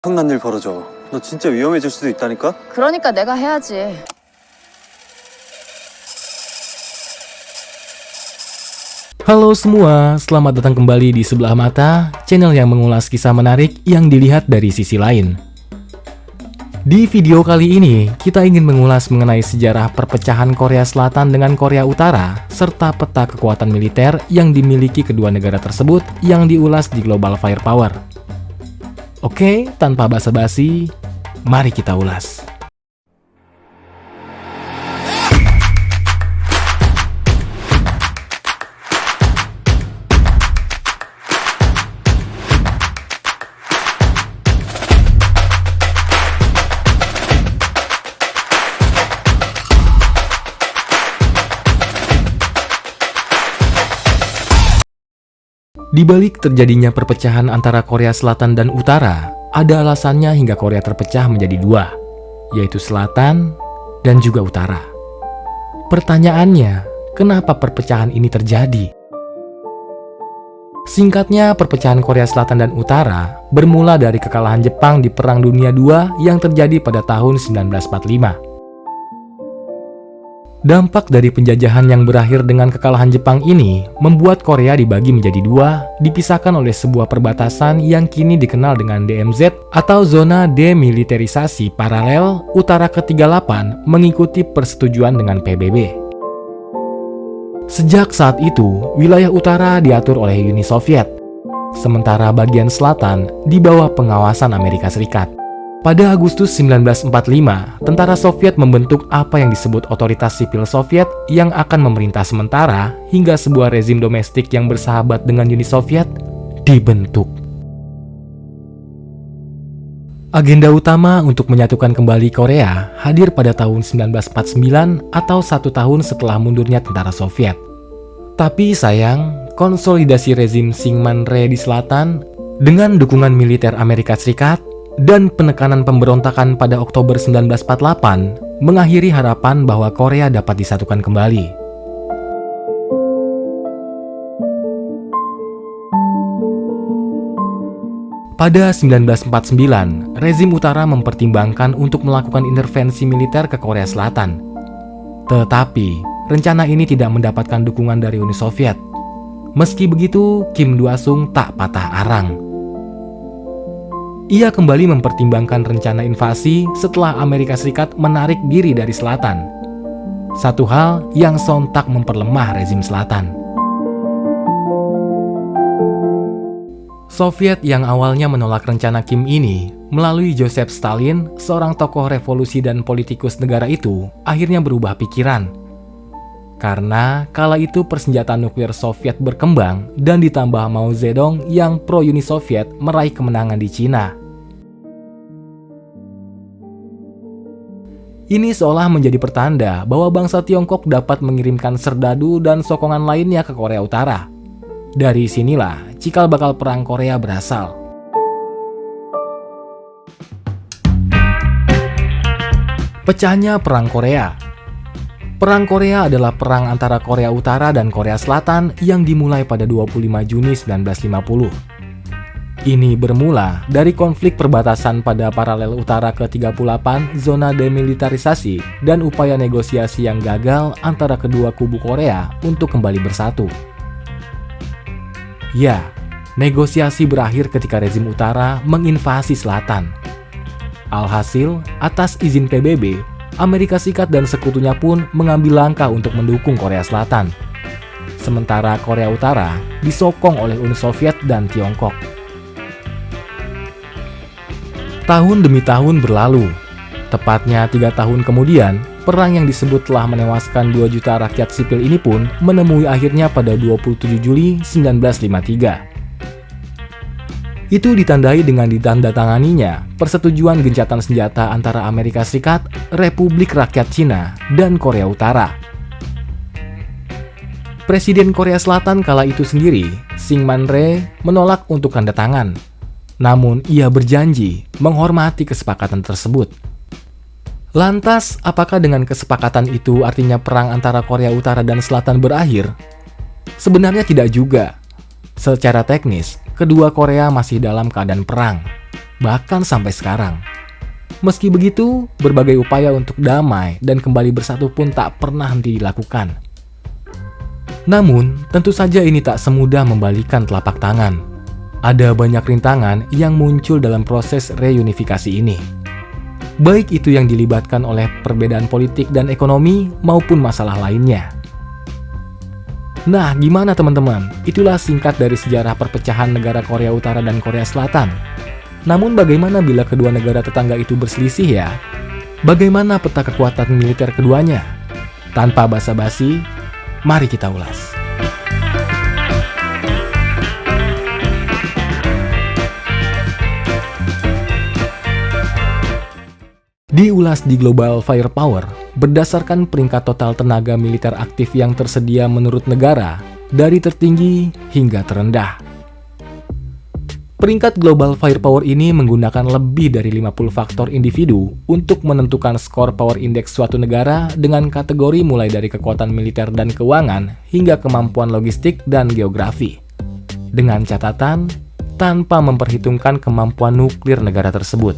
엄청난 일 벌어져. 너 진짜 위험해질 수도 있다니까? 그러니까 내가 해야지. Halo semua, selamat datang kembali di Sebelah Mata, channel yang mengulas kisah menarik yang dilihat dari sisi lain. Di video kali ini, kita ingin mengulas mengenai sejarah perpecahan Korea Selatan dengan Korea Utara, serta peta kekuatan militer yang dimiliki kedua negara tersebut yang diulas di Global Firepower. Oke, tanpa basa-basi, mari kita ulas. Di balik terjadinya perpecahan antara Korea Selatan dan Utara, ada alasannya hingga Korea terpecah menjadi dua, yaitu Selatan dan juga Utara. Pertanyaannya, kenapa perpecahan ini terjadi? Singkatnya, perpecahan Korea Selatan dan Utara bermula dari kekalahan Jepang di Perang Dunia II yang terjadi pada tahun 1945. Dampak dari penjajahan yang berakhir dengan kekalahan Jepang ini membuat Korea dibagi menjadi dua, dipisahkan oleh sebuah perbatasan yang kini dikenal dengan DMZ atau Zona Demilitarisasi Paralel Utara ke-38 mengikuti persetujuan dengan PBB. Sejak saat itu, wilayah utara diatur oleh Uni Soviet, sementara bagian selatan di bawah pengawasan Amerika Serikat. Pada Agustus 1945, tentara Soviet membentuk apa yang disebut Otoritas Sipil Soviet yang akan memerintah sementara hingga sebuah rezim domestik yang bersahabat dengan Uni Soviet dibentuk. Agenda utama untuk menyatukan kembali Korea hadir pada tahun 1949 atau 1 tahun setelah mundurnya tentara Soviet. Tapi sayang, konsolidasi rezim Syngman-rhee di selatan dengan dukungan militer Amerika Serikat dan penekanan pemberontakan pada Oktober 1948 mengakhiri harapan bahwa Korea dapat disatukan kembali. Pada 1949, rezim utara mempertimbangkan untuk melakukan intervensi militer ke Korea Selatan. Tetapi, rencana ini tidak mendapatkan dukungan dari Uni Soviet. Meski begitu, Kim Il-sung tak patah arang. Ia kembali mempertimbangkan rencana invasi setelah Amerika Serikat menarik diri dari selatan. Satu hal yang sontak memperlemah rezim selatan. Soviet yang awalnya menolak rencana Kim ini, melalui Joseph Stalin, seorang tokoh revolusi dan politikus negara itu, akhirnya berubah pikiran. Karena kala itu persenjataan nuklir Soviet berkembang dan ditambah Mao Zedong yang pro-Uni Soviet meraih kemenangan di Cina. Ini seolah menjadi pertanda bahwa bangsa Tiongkok dapat mengirimkan serdadu dan sokongan lainnya ke Korea Utara. Dari sinilah cikal bakal perang Korea berasal. Pecahnya Perang Korea. Perang Korea adalah perang antara Korea Utara dan Korea Selatan yang dimulai pada 25 Juni 1950. Ini bermula dari konflik perbatasan pada paralel utara ke-38 zona demilitarisasi dan upaya negosiasi yang gagal antara kedua kubu Korea untuk kembali bersatu. Ya, negosiasi berakhir ketika rezim utara menginvasi selatan. Alhasil, atas izin PBB, Amerika Serikat dan sekutunya pun mengambil langkah untuk mendukung Korea Selatan. Sementara Korea Utara disokong oleh Uni Soviet dan Tiongkok. Tahun demi tahun berlalu. Tepatnya 3 tahun kemudian, perang yang disebut telah menewaskan 2 juta rakyat sipil ini pun menemui akhirnya pada 27 Juli 1953. Itu ditandai dengan ditandatanganinya persetujuan gencatan senjata antara Amerika Serikat, Republik Rakyat Cina, dan Korea Utara. Presiden Korea Selatan kala itu sendiri, Syngman-rhee, menolak untuk tanda tangan. Namun ia berjanji menghormati kesepakatan tersebut. Lantas, apakah dengan kesepakatan itu artinya perang antara Korea Utara dan Selatan berakhir? Sebenarnya tidak juga. Secara teknis, kedua Korea masih dalam keadaan perang. bahkan sampai sekarang. Meski begitu, berbagai upaya untuk damai dan kembali bersatu pun tak pernah henti dilakukan. Namun, tentu saja ini tak semudah membalikan telapak tangan. Ada banyak rintangan yang muncul dalam proses reunifikasi ini. Baik itu yang dilibatkan oleh perbedaan politik dan ekonomi maupun masalah lainnya. Nah, gimana teman-teman? Itulah singkat dari sejarah perpecahan negara Korea Utara dan Korea Selatan. Namun bagaimana bila kedua negara tetangga itu berselisih ya? Bagaimana peta kekuatan militer keduanya? Tanpa basa-basi, mari kita ulas. Diulas di Global Firepower, berdasarkan peringkat total tenaga militer aktif yang tersedia menurut negara, dari tertinggi hingga terendah. Peringkat Global Firepower ini menggunakan lebih dari 50 faktor individu untuk menentukan skor power index suatu negara dengan kategori mulai dari kekuatan militer dan keuangan hingga kemampuan logistik dan geografi. Dengan catatan, tanpa memperhitungkan kemampuan nuklir negara tersebut.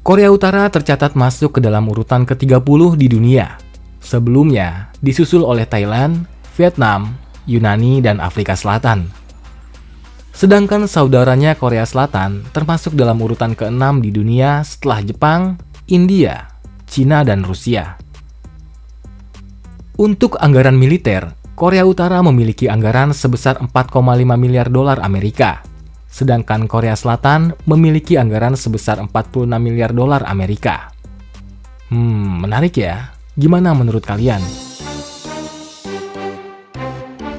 Korea Utara tercatat masuk ke dalam urutan ke-30 di dunia. Sebelumnya, disusul oleh Thailand, Vietnam, Yunani, dan Afrika Selatan. Sedangkan saudaranya Korea Selatan termasuk dalam urutan ke-6 di dunia setelah Jepang, India, Cina, dan Rusia. Untuk anggaran militer, Korea Utara memiliki anggaran sebesar 4,5 miliar dolar Amerika. Sedangkan Korea Selatan memiliki anggaran sebesar 46 miliar dolar Amerika. Menarik ya? Gimana menurut kalian?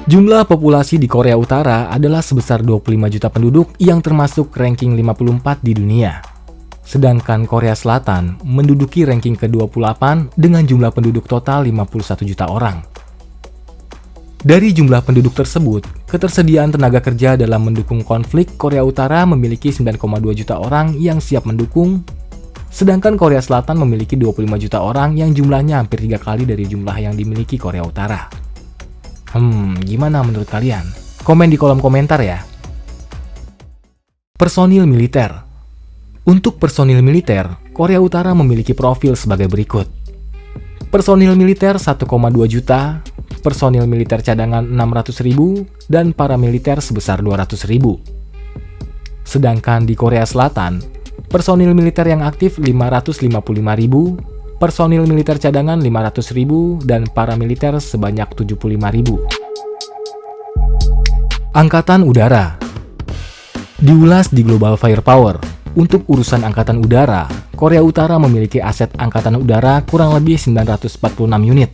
Jumlah populasi di Korea Utara adalah sebesar 25 juta penduduk yang termasuk ranking 54 di dunia. Sedangkan Korea Selatan menduduki ranking ke-28 dengan jumlah penduduk total 51 juta orang. Dari jumlah penduduk tersebut, ketersediaan tenaga kerja dalam mendukung konflik Korea Utara memiliki 9,2 juta orang yang siap mendukung, sedangkan Korea Selatan memiliki 25 juta orang yang jumlahnya hampir 3 kali dari jumlah yang dimiliki Korea Utara. Gimana menurut kalian? Komen di kolom komentar ya. Personil militer. Untuk personil militer, Korea Utara memiliki profil sebagai berikut. Personil militer 1,2 juta, personil militer cadangan 600.000, dan paramiliter sebesar 200.000. Sedangkan di Korea Selatan, personil militer yang aktif 555.000, personil militer cadangan 500.000, dan paramiliter sebanyak 75.000. Angkatan Udara. Diulas di Global Firepower, untuk urusan Angkatan Udara, Korea Utara memiliki aset Angkatan Udara kurang lebih 946 unit.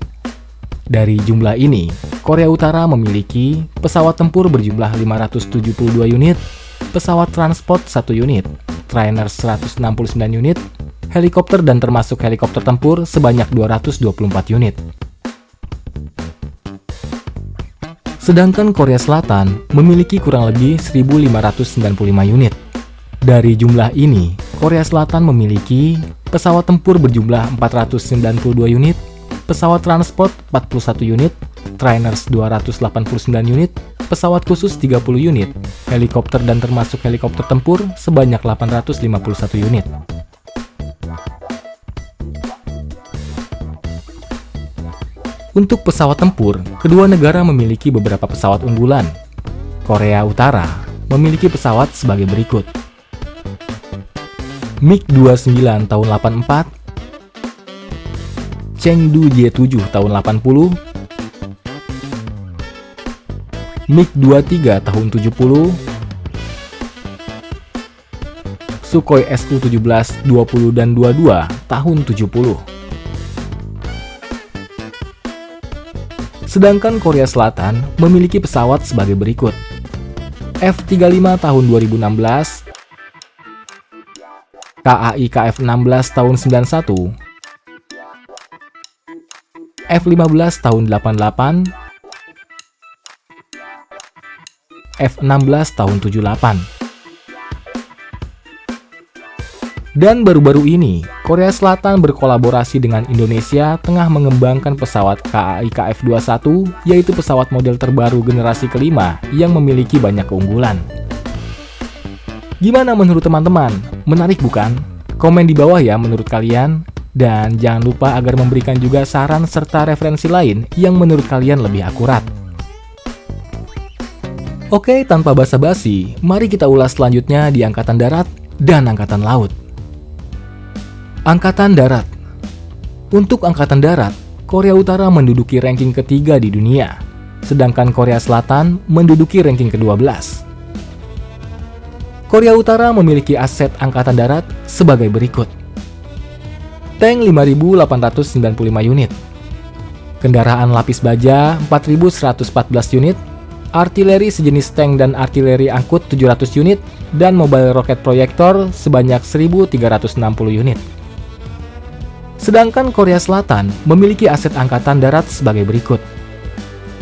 Dari jumlah ini, Korea Utara memiliki pesawat tempur berjumlah 572 unit, pesawat transport 1 unit, trainer 169 unit, helikopter dan termasuk helikopter tempur sebanyak 224 unit. Sedangkan Korea Selatan memiliki kurang lebih 1.595 unit. Dari jumlah ini, Korea Selatan memiliki pesawat tempur berjumlah 492 unit, pesawat transport 41 unit, trainers 289 unit, pesawat khusus 30 unit, helikopter dan termasuk helikopter tempur sebanyak 851 unit. Untuk pesawat tempur, kedua negara memiliki beberapa pesawat unggulan. Korea Utara memiliki pesawat sebagai berikut. MiG-29 tahun 84, Chengdu J-7 tahun 80, MiG-23 tahun 70, Sukhoi Su-17 20 dan 22 tahun 70. Sedangkan Korea Selatan memiliki pesawat sebagai berikut. F-35 tahun 2016, KAI KF-16 tahun 91, F-15 tahun 88, F-16 tahun 78. Dan baru-baru ini, Korea Selatan berkolaborasi dengan Indonesia tengah mengembangkan pesawat KAI KF-21, yaitu pesawat model terbaru generasi kelima yang memiliki banyak keunggulan. Gimana menurut teman-teman? Menarik bukan? Komen di bawah ya menurut kalian. Dan jangan lupa agar memberikan juga saran serta referensi lain yang menurut kalian lebih akurat. Oke, tanpa basa-basi, mari kita ulas selanjutnya di Angkatan Darat dan Angkatan Laut. Angkatan Darat. Untuk Angkatan Darat, Korea Utara menduduki ranking ketiga di dunia, sedangkan Korea Selatan menduduki ranking ke-12. Korea Utara memiliki aset Angkatan Darat sebagai berikut. Tank 5.895 unit, kendaraan lapis baja 4.114 unit, artileri sejenis tank dan artileri angkut 700 unit, dan mobile rocket projector sebanyak 1.360 unit. Sedangkan Korea Selatan memiliki aset Angkatan Darat sebagai berikut.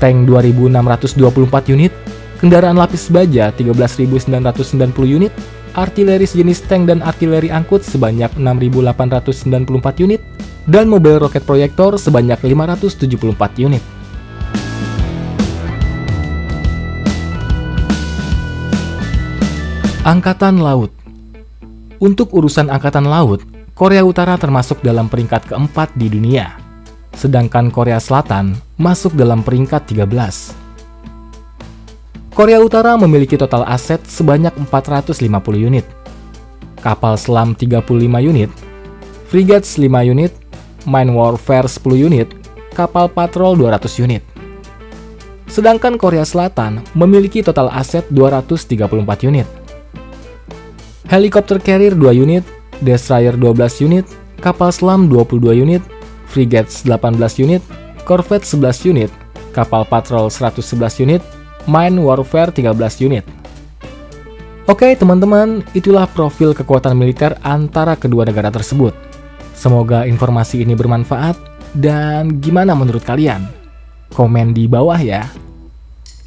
Tank 2.624 unit, kendaraan lapis baja 13.990 unit, artileri sejenis tank dan artileri angkut sebanyak 6.894 unit, dan mobile rocket projector sebanyak 574 unit. Angkatan Laut. Untuk urusan Angkatan Laut, Korea Utara termasuk dalam peringkat keempat di dunia, sedangkan Korea Selatan masuk dalam peringkat 13. Korea Utara memiliki total aset sebanyak 450 unit, kapal selam 35 unit, frigates 5 unit, mine warfare 10 unit, kapal patrol 200 unit. Sedangkan Korea Selatan memiliki total aset 234 unit. Helikopter carrier 2 unit, destroyer 12 unit, kapal selam 22 unit, frigates 18 unit, corvette 11 unit, kapal patrol 111 unit, mine warfare 13 unit. Oke teman-teman, itulah profil kekuatan militer antara kedua negara tersebut. Semoga informasi ini bermanfaat, dan gimana menurut kalian? Komen di bawah ya.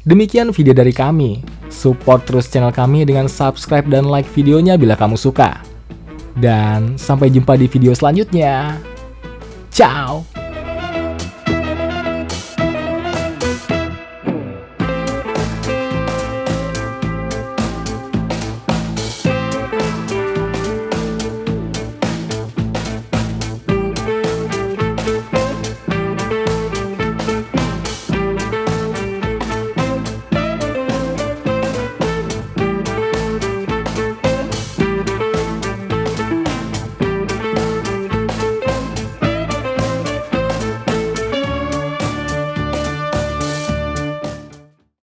Demikian video dari kami. Support terus channel kami dengan subscribe dan like videonya bila kamu suka. Dan sampai jumpa di video selanjutnya. Ciao!